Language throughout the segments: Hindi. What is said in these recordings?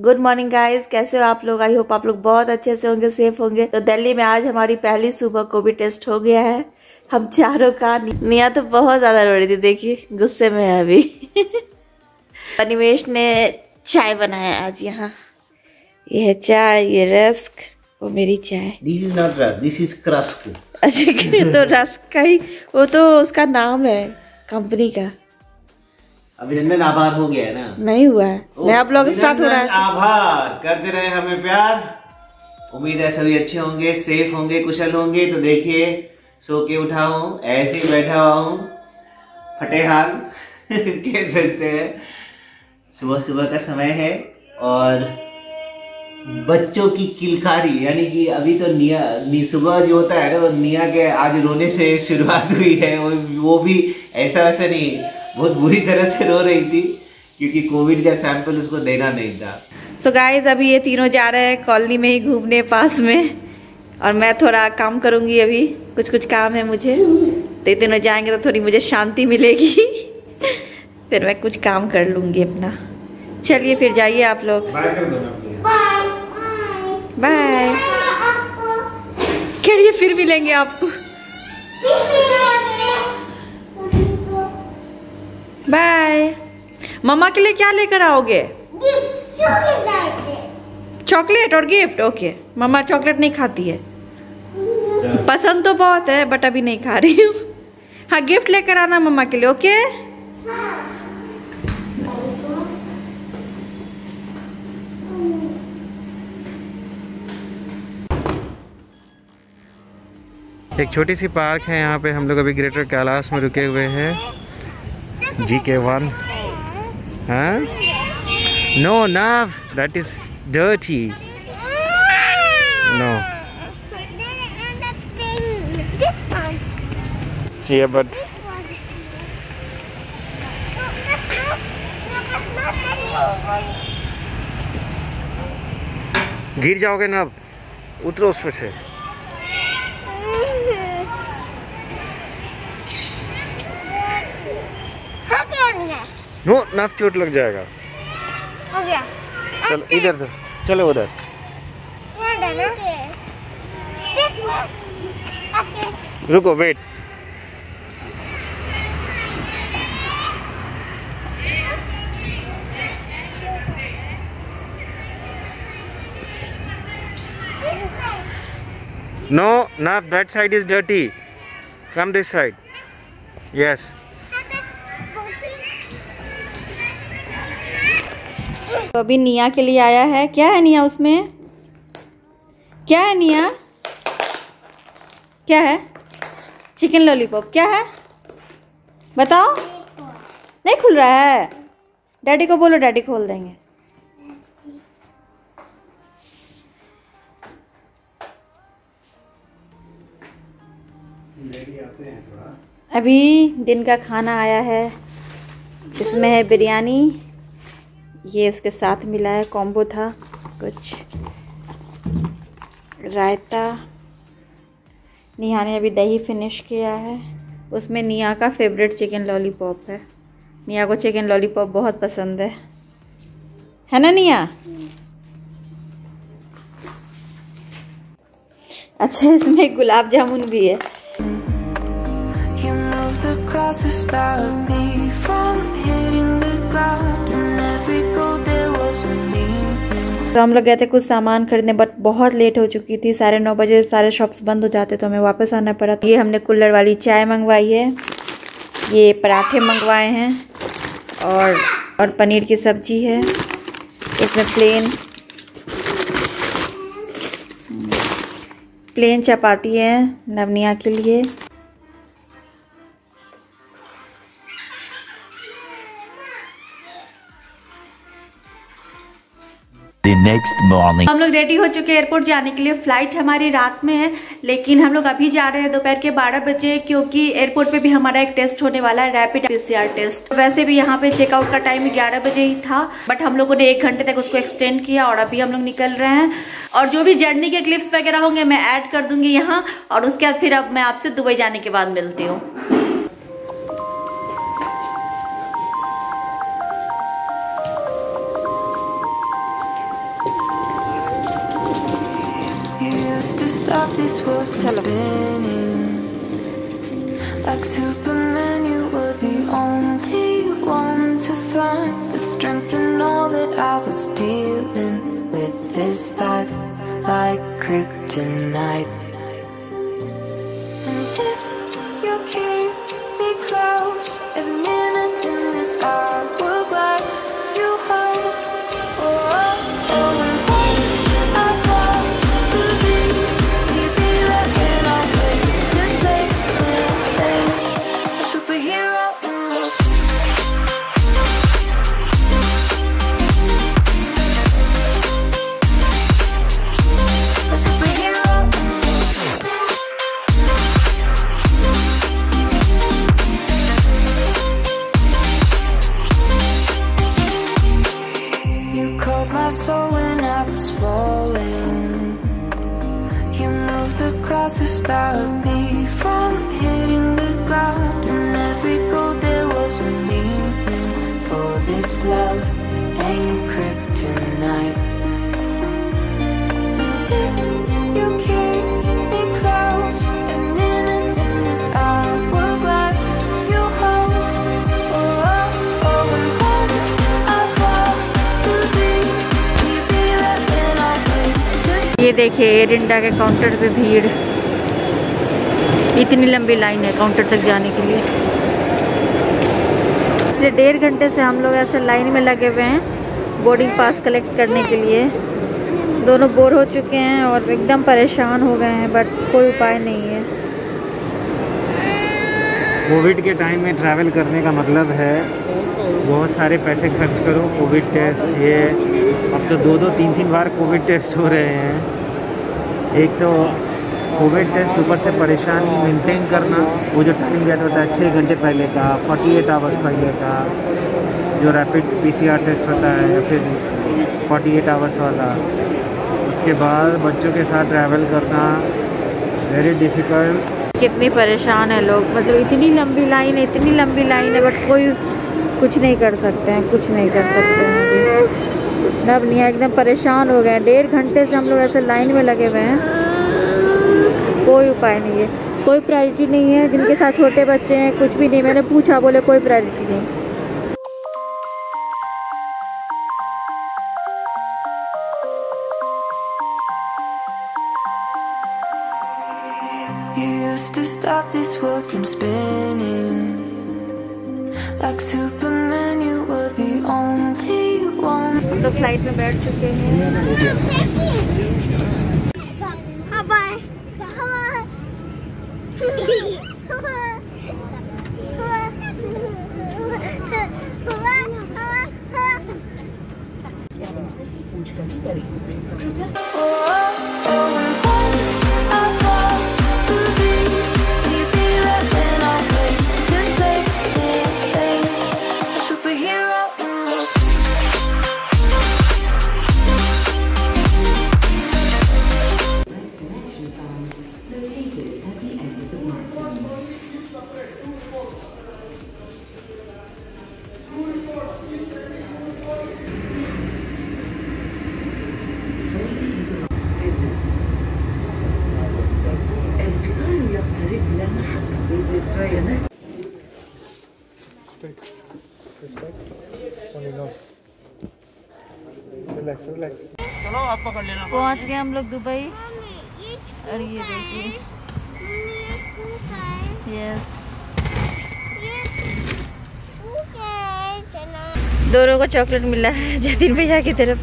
गुड मॉर्निंग गाइज, कैसे हो आप लोग? आई होप आप लोग बहुत अच्छे से होंगे, सेफ होंगे। तो दिल्ली में आज हमारी पहली सुबह कोविड टेस्ट हो गया है हम चारों का। निया तो बहुत ज्यादा रो रही थी, देखिए गुस्से में है अभी। अनिमेश ने चाय बनाया आज यहाँ। ये है चाय, ये रस्क, वो मेरी चाय। This is not rusk, this is crusk. अच्छा, तो रस्क का ही, वो तो उसका नाम है कंपनी का। अभिनंदन आभार हो गया है ना? नहीं हुआ है, नया ब्लॉग स्टार्ट हो रहा है। आभार करते रहे हमें प्यार। उम्मीद है सभी अच्छे होंगे, सेफ होंगे, कुशल होंगे। तो देखिए सो के उठा हूँ, ऐसे ही बैठा हुआ हूँ, फटे हाल कह सकते हैं। सुबह सुबह का समय है और बच्चों की किलकारी, यानी कि अभी तो निया सुबह जो होता है ना, वो निया के आज रोने से शुरुआत हुई है। वो भी ऐसा वैसा नहीं, बहुत बुरी तरह से रो रही थी क्योंकि कोविड का सैंपल उसको देना नहीं था। सो गाइज, अभी ये तीनों जा रहे हैं कॉलोनी में ही घूमने पास में, और मैं थोड़ा काम करूँगी। अभी कुछ काम है मुझे, तो ये तीनों जाएंगे तो थोड़ी मुझे शांति मिलेगी। फिर मैं कुछ काम कर लूँगी अपना। चलिए फिर जाइए आप लोग। बाय। कहिए फिर मिलेंगे आपको। बाय। मम्मा के लिए क्या लेकर आओगे? चॉकलेट और गिफ्ट। ओके, मम्मा चॉकलेट नहीं खाती है, पसंद तो बहुत है बट अभी नहीं खा रही हूँ। हाँ, गिफ्ट लेकर आना मम्मा के लिए। ओके, एक छोटी सी पार्क है यहाँ पे। हम लोग अभी ग्रेटर कैलाश में रुके हुए हैं। GK1। हाँ, no now, that is dirty. No, yeah, but गिर जाओगे नव, उतरो उस पे से। नो, नव चोट लग जाएगा। हो गया। चलो इधर तो, चलो उधर। रुको, wait. No, Nav, that side is dirty. Come this side. Yes. तो अभी निया के लिए आया है। क्या है निया उसमें? क्या है निया? क्या है? Chicken lollipop. क्या है बताओ? नहीं खुल रहा है। डैडी को बोलो, डैडी खोल देंगे। अभी दिन का खाना आया है, इसमें है बिरयानी, ये उसके साथ मिला है, कॉम्बो था, कुछ रायता। निया ने अभी दही फिनिश किया है, उसमें निया का फेवरेट चिकन लॉलीपॉप है। निया को चिकन लॉलीपॉप बहुत पसंद है ना निया? अच्छा, इसमें गुलाब जामुन भी है। तो हम लोग गए थे कुछ सामान खरीदने, बट बहुत लेट हो चुकी थी। 9:30 बजे सारे शॉप्स बंद हो जाते, तो हमें वापस आना पड़ा। ये हमने कुल्हड़ वाली चाय मंगवाई है, ये पराठे मंगवाए हैं, और पनीर की सब्जी है। इसमें प्लेन चपाती है नवनिया के लिए। The next morning. हम लोग रेडी हो चुके हैं एयरपोर्ट जाने के लिए। फ्लाइट हमारी रात में है, लेकिन हम लोग अभी जा रहे हैं दोपहर के 12 बजे, क्योंकि एयरपोर्ट पे भी हमारा एक टेस्ट होने वाला है, रैपिड PCR टेस्ट। वैसे भी यहाँ पे चेकआउट का टाइम 11 बजे ही था, बट हम लोगों ने 1 घंटे तक उसको एक्सटेंड किया और अभी हम लोग निकल रहे हैं। और जो भी जर्नी के क्लिप्स वगैरह होंगे मैं ऐड कर दूंगी यहाँ, और उसके बाद फिर अब मैं आपसे दुबई जाने के बाद मिलती हूँ। Stop this world from spinning. Like Superman, you were the only one to find the strength in all that I was dealing with this life, like kryptonite. And if you keep me close, every minute in this hourglass you hold. Oh, oh, oh. To stop me from hitting the ground, and every goal there was a meaning. For this love ain't kryptonite. And if you keep me close, a minute in this hourglass you hold. Oh, oh, oh, and when I fall to deep, we be right our way to. ये देखिए एयर इंडिया के काउंटर पे भीड़, इतनी लंबी लाइन है काउंटर तक जाने के लिए। इसलिए 1.5 घंटे से हम लोग ऐसे लाइन में लगे हुए हैं बोर्डिंग पास कलेक्ट करने के लिए। दोनों बोर हो चुके हैं और एकदम परेशान हो गए हैं, बट कोई उपाय नहीं है। कोविड के टाइम में ट्रैवल करने का मतलब है बहुत सारे पैसे खर्च करो, कोविड टेस्ट, ये अब तो 2-2, 3-3 बार कोविड टेस्ट हो रहे हैं। एक तो कोविड टेस्ट, ऊपर से परेशानी मेंटेन करना, वो जो टाइम दिया होता है 6 घंटे पहले का, 48 आवर्स पहले का, जो रैपिड PCR टेस्ट होता है, या फिर 48 आवर्स वाला। उसके बाद बच्चों के साथ ट्रैवल करना वेरी डिफ़िकल्ट। कितनी परेशान है लोग, मतलब इतनी लंबी लाइन है, इतनी लंबी लाइन है, बट कोई कुछ नहीं कर सकते हैं, कुछ नहीं कर सकते हैं अभी। अब नहीं, एकदम परेशान हो गए हैं। 1.5 घंटे से हम लोग ऐसे लाइन में लगे हुए हैं, कोई उपाय नहीं है, कोई प्रायोरिटी नहीं है। जिनके साथ छोटे बच्चे हैं कुछ भी नहीं, मैंने पूछा, बोले कोई प्रायोरिटी नहीं। You used to stop this world from spinning. Like Superman, you were the only one. हम लोग फ्लाइट में बैठ चुके हैं। चलो आप पकड़ लेना। पहुंच गए हम लोग दुबई, और ये देखिए, यस, दोनों को चॉकलेट मिला है जतिन भैया की तरफ।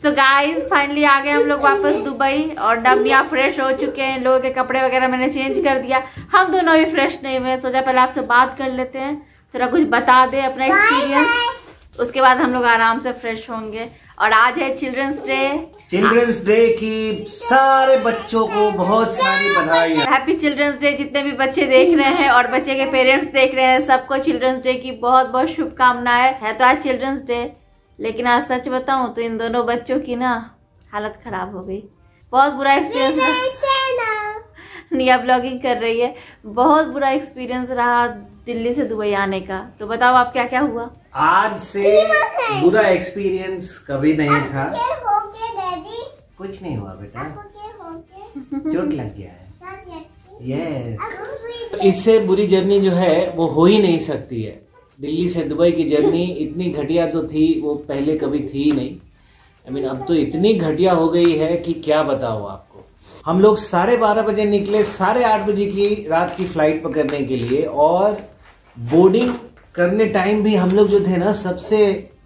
सो गाइज फाइनली आ गए हम लोग वापस दुबई, और डमिया फ्रेश हो चुके हैं। लोगों के कपड़े वगैरह मैंने चेंज कर दिया, हम दोनों भी फ्रेश नहीं हुए। सोचा पहले आपसे बात कर लेते हैं, थोड़ा कुछ बता दे अपना एक्सपीरियंस। उसके बाद हम लोग आराम से फ्रेश होंगे। और आज है चिल्ड्रंस डे। चिल्ड्रंस डे की सारे बच्चों को बहुत सारी बधाई। Happy Children's Day. जितने भी बच्चे देख रहे हैं और बच्चे के पेरेंट्स देख रहे हैं, सबको चिल्ड्रंस डे की बहुत बहुत शुभकामनाएं। है तो आज चिल्ड्रंस डे, लेकिन आज सच बताऊं तो इन दोनों बच्चों की ना हालत खराब हो गई। बहुत बुरा एक्सपीरियंस रहा। निया ब्लॉगिंग कर रही है। बहुत बुरा एक्सपीरियंस रहा दिल्ली से दुबई आने का। तो बताओ आप क्या क्या हुआ? आज से बुरा एक्सपीरियंस कभी नहीं था। कुछ नहीं हुआ बेटा, चोट लग गया है। यस, इससे बुरी जर्नी जो है वो हो ही नहीं सकती है। दिल्ली से दुबई की जर्नी इतनी घटिया तो थी, वो पहले कभी थी ही नहीं। अब तो इतनी घटिया हो गई है कि क्या बताओ आपको। हम लोग 12:30 बजे निकले, 8:30 बजे की रात की फ्लाइट पकड़ने के लिए, और बोर्डिंग करने टाइम भी हम लोग जो थे ना सबसे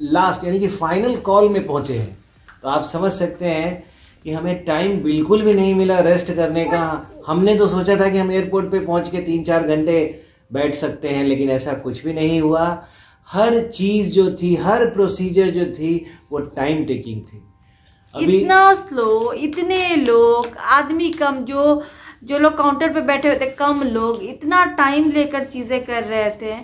लास्ट यानी कि फाइनल कॉल में पहुंचे हैं। तो आप समझ सकते हैं कि हमें टाइम बिल्कुल भी नहीं मिला रेस्ट करने का। हमने तो सोचा था कि हम एयरपोर्ट पे पहुंच के 3-4 घंटे बैठ सकते हैं, लेकिन ऐसा कुछ भी नहीं हुआ। हर चीज जो थी, हर प्रोसीजर जो थी वो टाइम टेकिंग थी। इतना स्लो, इतने लोग, आदमी कम, जो लोग काउंटर पे बैठे हुए थे कम लोग, इतना टाइम लेकर चीजें कर रहे थे।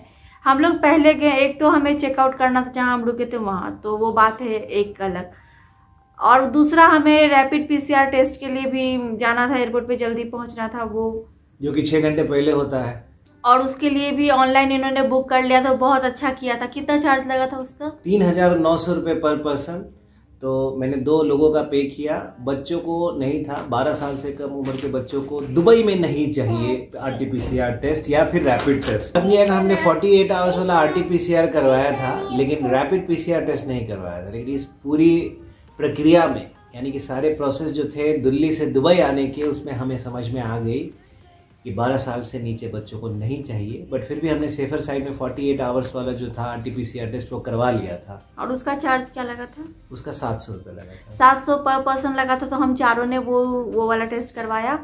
हम लोग पहले गए, एक तो हमें चेकआउट करना था जहाँ हम रुके थे वहाँ, तो वो बात है एक अलग। और दूसरा हमें रैपिड पीसीआर टेस्ट के लिए भी जाना था, एयरपोर्ट पे जल्दी पहुँचना था, वो जो कि 6 घंटे पहले होता है। और उसके लिए भी ऑनलाइन इन्होंने बुक कर लिया, तो बहुत अच्छा किया था। कितना चार्ज लगा था उसका? 3,900 रुपये पर पर्सन। तो मैंने 2 लोगों का पे किया। बच्चों को नहीं था, 12 साल से कम उम्र के बच्चों को दुबई में नहीं चाहिए RT-PCR टेस्ट या फिर रैपिड टेस्ट। हमने 48 आवर्स वाला RT-PCR करवाया था, लेकिन रैपिड PCR टेस्ट नहीं करवाया था। लेकिन इस पूरी प्रक्रिया में यानी कि सारे प्रोसेस जो थे दिल्ली से दुबई आने के, उसमें हमें समझ में आ गई कि 12 साल से नीचे बच्चों को नहीं चाहिए। बट फिर भी हमने सेफर साइड में 48 आवर्स वाला जो था RT-PCR टेस्ट वो करवा लिया था। और उसका चार्ज क्या लगा था? उसका 700 रुपये लगा था। 700 पर पर्सन लगा था। तो हम चारों ने वो वाला टेस्ट करवाया।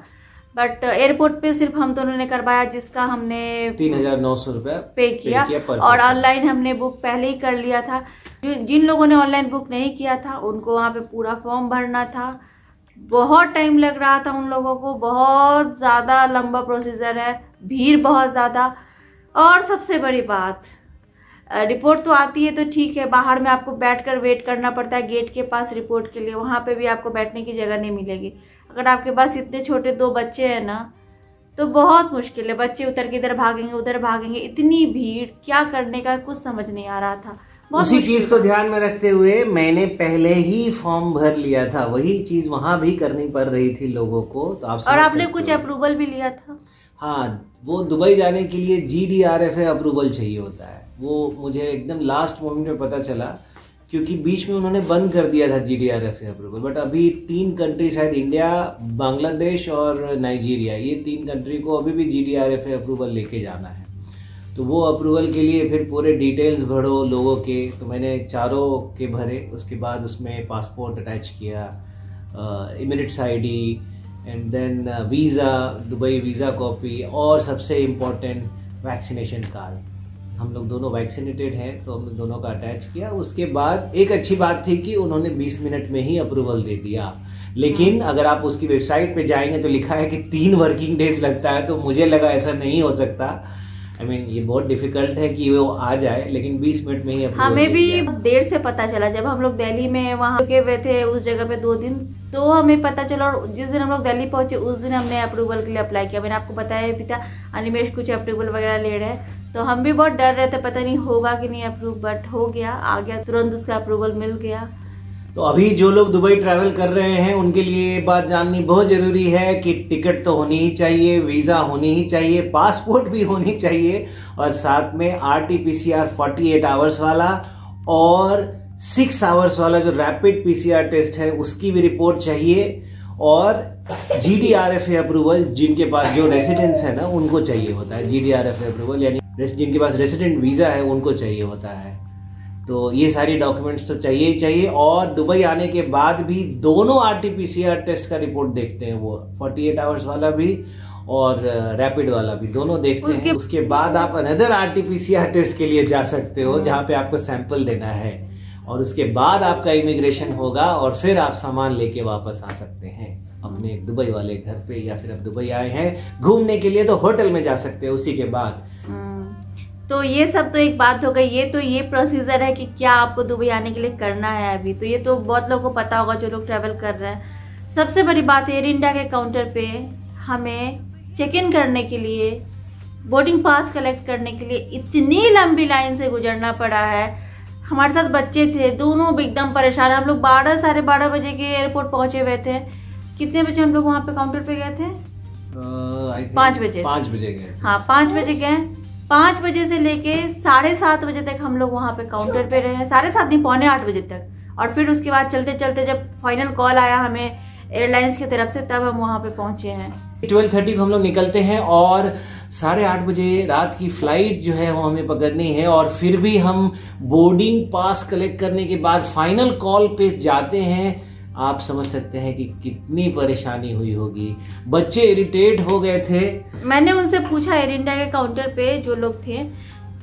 बट एयरपोर्ट पे सिर्फ हम दोनों ने करवाया, जिसका हमने 3,900 रुपये पे किया। और ऑनलाइन हमने बुक पहले ही कर लिया था। जिन लोगों ने ऑनलाइन बुक नहीं किया था उनको वहाँ पे पूरा फॉर्म भरना था। बहुत टाइम लग रहा था उन लोगों को, बहुत ज़्यादा लंबा प्रोसीजर है, भीड़ बहुत ज़्यादा। और सबसे बड़ी बात, रिपोर्ट तो आती है तो ठीक है, बाहर में आपको बैठकर वेट करना पड़ता है गेट के पास रिपोर्ट के लिए। वहाँ पे भी आपको बैठने की जगह नहीं मिलेगी। अगर आपके पास इतने छोटे 2 बच्चे हैं ना, तो बहुत मुश्किल है। बच्चे उतर के इधर भागेंगे, उधर भागेंगे, इतनी भीड़, क्या करने का कुछ समझ नहीं आ रहा था। उसी चीज को ध्यान में रखते हुए मैंने पहले ही फॉर्म भर लिया था। वही चीज वहां भी करनी पड़ रही थी लोगों को। तो और आपने कुछ अप्रूवल भी लिया था? हाँ, वो दुबई जाने के लिए GDRFA अप्रूवल चाहिए होता है। वो मुझे एकदम लास्ट मोमेंट में पता चला, क्योंकि बीच में उन्होंने बंद कर दिया था GDRFA अप्रूवल। बट अभी 3 कंट्री, शायद इंडिया, बांग्लादेश और नाइजीरिया, ये 3 कंट्री को अभी भी GDRFA अप्रूवल लेके जाना है। तो वो अप्रूवल के लिए फिर पूरे डिटेल्स भरो लोगों के। तो मैंने चारों के भरे। उसके बाद उसमें पासपोर्ट अटैच किया, Emirates ID, and then visa, Dubai visa copy, और सबसे इम्पोर्टेंट वैक्सीनेशन कार्ड। हम लोग दोनों वैक्सीनेटेड हैं तो हम दोनों का अटैच किया। उसके बाद एक अच्छी बात थी कि उन्होंने 20 मिनट में ही अप्रूवल दे दिया। लेकिन अगर आप उसकी वेबसाइट पे जाएंगे तो लिखा है कि 3 वर्किंग डेज लगता है। तो मुझे लगा ऐसा नहीं हो सकता। ये बहुत डिफिकल्ट है कि वो आ जाए, लेकिन 20 मिनट में ही हमें भी देर से पता चला। जब हम लोग दिल्ली में वहाँ रुके हुए थे उस जगह पे 2 दिन, तो हमें पता चला। और जिस दिन हम लोग दिल्ली पहुंचे उस दिन हमने अप्रूवल के लिए अप्लाई किया। मैंने आपको बताया भी था, अनिमेश कुछ अप्रूवल वगैरह ले रहे हैं। तो हम भी बहुत डर रहे थे, पता नहीं होगा कि नहीं अप्रूव, बट हो गया, आ गया, तुरंत उसका अप्रूवल मिल गया। तो अभी जो लोग दुबई ट्रैवल कर रहे हैं उनके लिए बात जाननी बहुत जरूरी है कि टिकट तो होनी ही चाहिए, वीजा होनी ही चाहिए, पासपोर्ट भी होनी चाहिए, और साथ में RT-PCR 48 आवर्स वाला और 6 आवर्स वाला जो रैपिड PCR टेस्ट है उसकी भी रिपोर्ट चाहिए, और GDRFA अप्रूवल जिनके पास जो रेसिडेंट्स है ना उनको चाहिए होता है। GDRFA अप्रूवल यानी जिनके पास रेसिडेंट वीजा है उनको चाहिए होता है। तो ये सारी डॉक्यूमेंट्स तो चाहिए ही चाहिए। और दुबई आने के बाद भी दोनों RT-PCR टेस्ट का रिपोर्ट देखते हैं, वो 48 आवर्स वाला भी और रैपिड वाला भी, दोनों देखते हैं। उसके बाद आप अनदर RT-PCR टेस्ट के लिए जा सकते हो, जहाँ पे आपको सैंपल देना है, और उसके बाद आपका इमिग्रेशन होगा और फिर आप सामान लेके वापस आ सकते हैं अपने दुबई वाले घर पे, या फिर आप दुबई आए हैं घूमने के लिए तो होटल में जा सकते हैं उसी के बाद। तो ये सब तो एक बात हो गई। ये प्रोसीजर है कि क्या आपको दुबई आने के लिए करना है अभी, तो ये तो बहुत लोगों को पता होगा जो लोग ट्रैवल कर रहे हैं। सबसे बड़ी बात एयर इंडिया के काउंटर पे हमें चेक इन करने के लिए, बोर्डिंग पास कलेक्ट करने के लिए इतनी लंबी लाइन से गुजरना पड़ा है। हमारे साथ बच्चे थे, दोनों एकदम परेशान। हम लोग 12-12:30 बजे के एयरपोर्ट पहुंचे हुए थे। कितने बजे हम लोग वहाँ पे काउंटर पे गए थे? 5 बजे। 5 बजे गए। हाँ 5 बजे गए। 5 बजे से लेके 7:30 बजे तक हम लोग वहाँ पे काउंटर पे रहे। 7:30 नहीं, 7:45 बजे तक। और फिर उसके बाद चलते चलते जब फाइनल कॉल आया हमें एयरलाइंस की तरफ से, तब हम वहाँ पे पहुंचे हैं। 12:30 को हम लोग निकलते हैं और 8:30 बजे रात की फ्लाइट जो है वो हमें पकड़नी है। और फिर भी हम बोर्डिंग पास कलेक्ट करने के बाद फाइनल कॉल पे जाते हैं। आप समझ सकते हैं कि कितनी परेशानी हुई होगी। बच्चे इरिटेट हो गए थे। मैंने उनसे पूछा एयर इंडिया के काउंटर पे जो लोग थे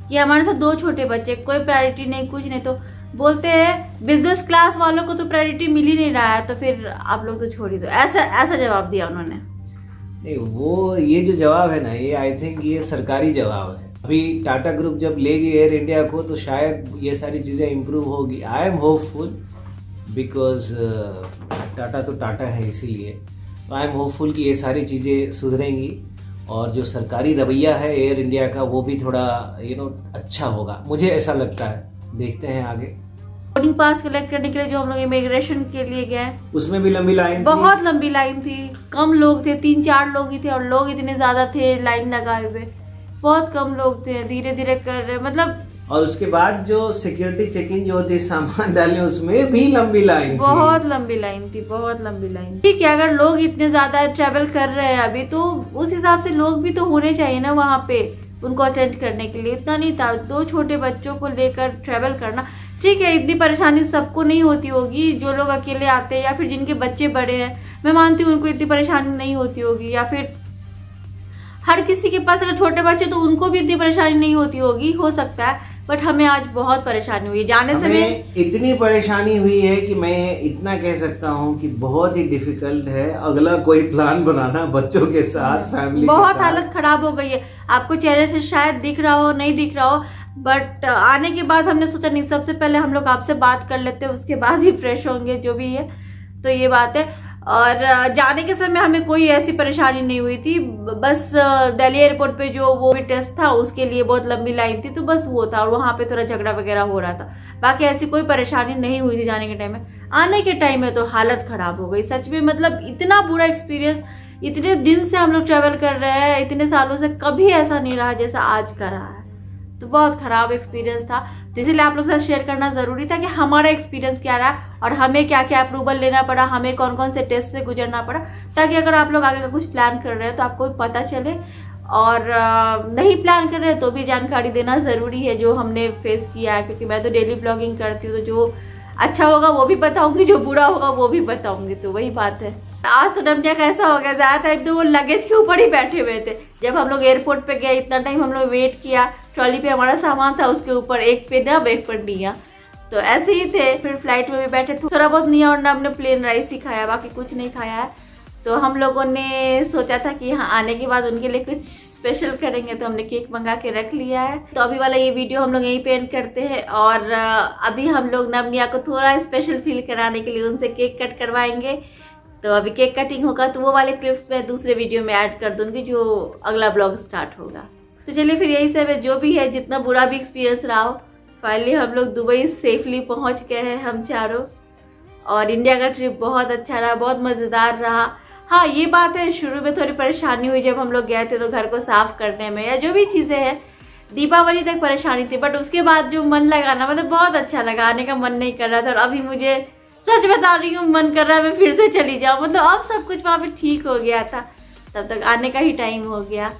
कि हमारे साथ 2 छोटे बच्चे, कोई प्रायोरिटी नहीं, कुछ नहीं। तो बोलते हैं बिजनेस क्लास वालों को तो प्रायोरिटी मिल ही नहीं रहा है, तो फिर आप लोग तो छोड़ ही दो। ऐसा जवाब दिया उन्होंने। नहीं, वो ये जो जवाब है ना, ये आई थिंक ये सरकारी जवाब है। अभी टाटा ग्रुप जब लेगी एयर इंडिया को तो शायद ये सारी चीजें इम्प्रूव होगी। I am hopeful, because Tata तो टाटा है, इसीलिए आई एम होपफुल कि ये सारी चीजें सुधरेंगी और जो सरकारी रवैया है एयर इंडिया का वो भी थोड़ा अच्छा होगा, मुझे ऐसा लगता है। देखते हैं आगे। बोर्डिंग पास कलेक्ट करने के लिए जो हम लोग इमिग्रेशन के लिए गए, उसमें भी लंबी लाइन, बहुत लंबी लाइन थी। कम लोग थे, 3-4 लोग ही थे, और लोग इतने ज्यादा थे लाइन लगाए हुए। बहुत कम लोग थे, धीरे धीरे कर रहे, मतलब। और उसके बाद जो सिक्योरिटी चेकिंग जो होती है सामान डालने, उसमें भी लंबी लाइन थी। बहुत लंबी लाइन थी, बहुत लंबी लाइन। ठीक है, अगर लोग इतने ज्यादा ट्रेवल कर रहे हैं अभी, तो उस हिसाब से लोग भी तो होने चाहिए ना वहाँ पे उनको अटेंड करने के लिए। इतना नहीं था, 2 छोटे बच्चों को लेकर ट्रेवल करना। ठीक है, इतनी परेशानी सबको नहीं होती होगी, जो लोग अकेले आते हैं या फिर जिनके बच्चे बड़े हैं, मैं मानती हूँ उनको इतनी परेशानी नहीं होती होगी। या फिर हर किसी के पास अगर छोटे बच्चे तो उनको भी इतनी परेशानी नहीं होती होगी, हो सकता है। बट हमें आज बहुत परेशानी हुई जाने से। हमें इतनी परेशानी हुई है कि मैं इतना कह सकता हूँ कि बहुत ही डिफिकल्ट है अगला कोई प्लान बनाना बच्चों के साथ, फैमिली बहुत के साथ। हालत खराब हो गई है। आपको चेहरे से शायद दिख रहा हो, नहीं दिख रहा हो, बट आने के बाद हमने सोचा नहीं, सबसे पहले हम लोग आपसे बात कर लेते हैं, उसके बाद ही फ्रेश होंगे जो भी है। तो ये बात है। और जाने के समय हमें कोई ऐसी परेशानी नहीं हुई थी। बस दिल्ली एयरपोर्ट पे जो वो भी टेस्ट था उसके लिए बहुत लंबी लाइन थी, तो बस वो था, और वहां पे थोड़ा झगड़ा वगैरह हो रहा था। बाकी ऐसी कोई परेशानी नहीं हुई थी जाने के टाइम में। आने के टाइम में तो हालत खराब हो गई सच में। मतलब इतना बुरा एक्सपीरियंस, इतने दिन से हम लोग ट्रेवल कर रहे हैं, इतने सालों से कभी ऐसा नहीं रहा जैसा आज का रहा है। तो बहुत खराब एक्सपीरियंस था, तो इसलिए आप लोग के साथ शेयर करना जरूरी था कि हमारा एक्सपीरियंस क्या रहा और हमें क्या क्या अप्रूवल लेना पड़ा, हमें कौन कौन से टेस्ट से गुजरना पड़ा, ताकि अगर आप लोग आगे का कुछ प्लान कर रहे हैं तो आपको भी पता चले। और नहीं प्लान कर रहे हैं तो भी जानकारी देना ज़रूरी है जो हमने फेस किया है, क्योंकि मैं तो डेली ब्लॉगिंग करती हूँ, तो जो अच्छा होगा वो भी बताऊंगी, जो बुरा होगा वो भी बताऊंगी। तो वही बात है। आज तो नमनिया कैसा हो गया, ज़्यादा टाइम तो वो लगेज के ऊपर ही बैठे हुए थे। जब हम लोग एयरपोर्ट पे गए इतना टाइम हम लोग वेट किया, ट्रॉली पे हमारा सामान था, उसके ऊपर एक पे नब एक पर निया, तो ऐसे ही थे। फिर फ्लाइट में भी बैठे थे, थोड़ा बहुत निया और नब ने प्लेन राइस ही खाया, बाकी कुछ नहीं खाया है। तो हम लोगों ने सोचा था कि हाँ आने के बाद उनके लिए कुछ स्पेशल करेंगे, तो हमने केक मंगा के रख लिया है। तो अभी वाला ये वीडियो हम लोग यहीं पे एंड करते हैं, और अभी हम लोग नमनिया को थोड़ा स्पेशल फील कराने के लिए उनसे केक कट करवाएंगे। तो अभी केक कटिंग होगा, तो वो वाले क्लिप्स मैं दूसरे वीडियो में ऐड कर दूंगी जो अगला ब्लॉग स्टार्ट होगा। तो चलिए फिर यही सब है, जो भी है, जितना बुरा भी एक्सपीरियंस रहा हो, फाइनली हम लोग दुबई सेफली पहुंच गए हैं हम चारों। और इंडिया का ट्रिप बहुत अच्छा रहा, बहुत मज़ेदार रहा। हाँ ये बात है, शुरू में थोड़ी परेशानी हुई जब हम लोग गए थे, तो घर को साफ करने में या जो भी चीज़ें हैं, दीपावली तक परेशानी थी। बट उसके बाद जो मन लगा ना, मतलब बहुत अच्छा लगा, आने का मन नहीं कर रहा था। और अभी मुझे सच बता रही हूँ मन कर रहा है मैं फिर से चली जाऊँ। मतलब अब सब कुछ वहाँ पे ठीक हो गया था, तब तक आने का ही टाइम हो गया।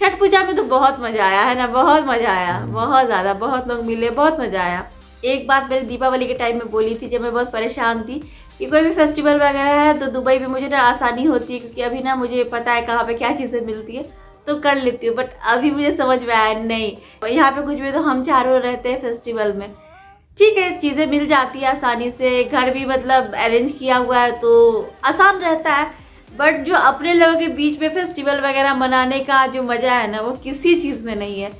छठ पूजा में तो बहुत मजा आया है ना, बहुत मजा आया, बहुत ज़्यादा, बहुत लोग मिले, बहुत मजा आया। एक बात मैंने दीपावली के टाइम में बोली थी, जब मैं बहुत परेशान थी कि कोई भी फेस्टिवल वगैरह है तो दुबई में मुझे ना आसानी होती है, क्योंकि अभी ना मुझे पता है कहाँ पे क्या चीज़ें मिलती है तो कर लेती हूँ। बट अभी मुझे समझ में आया नहीं, यहाँ पे कुछ भी तो हम चारों रहते हैं फेस्टिवल में, ठीक है चीज़ें मिल जाती है आसानी से, घर भी मतलब अरेंज किया हुआ है तो आसान रहता है। बट जो अपने लोगों के बीच में फेस्टिवल वगैरह मनाने का जो मज़ा है ना वो किसी चीज़ में नहीं है।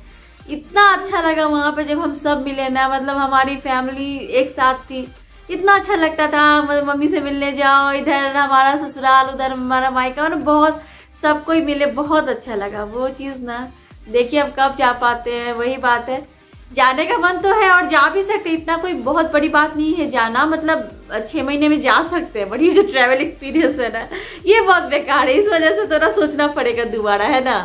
इतना अच्छा लगा वहाँ पे जब हम सब मिले ना, मतलब हमारी फैमिली एक साथ थी, इतना अच्छा लगता था। मम्मी से मिलने जाओ, इधर हमारा ससुराल उधर हमारा मायका, और बहुत सब कोई मिले, बहुत अच्छा लगा वो चीज़ ना। देखिए अब कब जा पाते हैं, वही बात है। जाने का मन तो है और जा भी सकते, इतना कोई बहुत बड़ी बात नहीं है जाना, मतलब 6 महीने में जा सकते हैं। बट ये जो ट्रैवल एक्सपीरियंस है ना ये बहुत बेकार है, इस वजह से थोड़ा सोचना पड़ेगा दोबारा, है ना।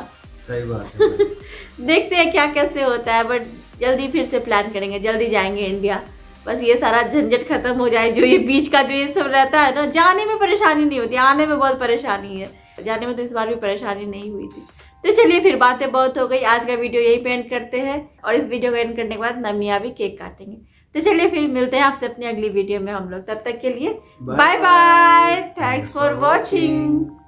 सही बात है। देखते हैं क्या कैसे होता है, बट जल्दी फिर से प्लान करेंगे, जल्दी जाएंगे इंडिया। बस ये सारा झंझट खत्म हो जाए, जो ये बीच का जो ये सब रहता है ना, जाने में परेशानी नहीं होती, आने में बहुत परेशानी है। जाने में तो इस बार भी परेशानी नहीं हुई थी। तो चलिए फिर बातें बहुत हो गई, आज का वीडियो यही पे एंड करते हैं, और इस वीडियो को एंड करने के बाद नमिया भी केक काटेंगे। तो चलिए फिर मिलते हैं आपसे अपनी अगली वीडियो में हम लोग, तब तक के लिए bye bye, thanks for watching.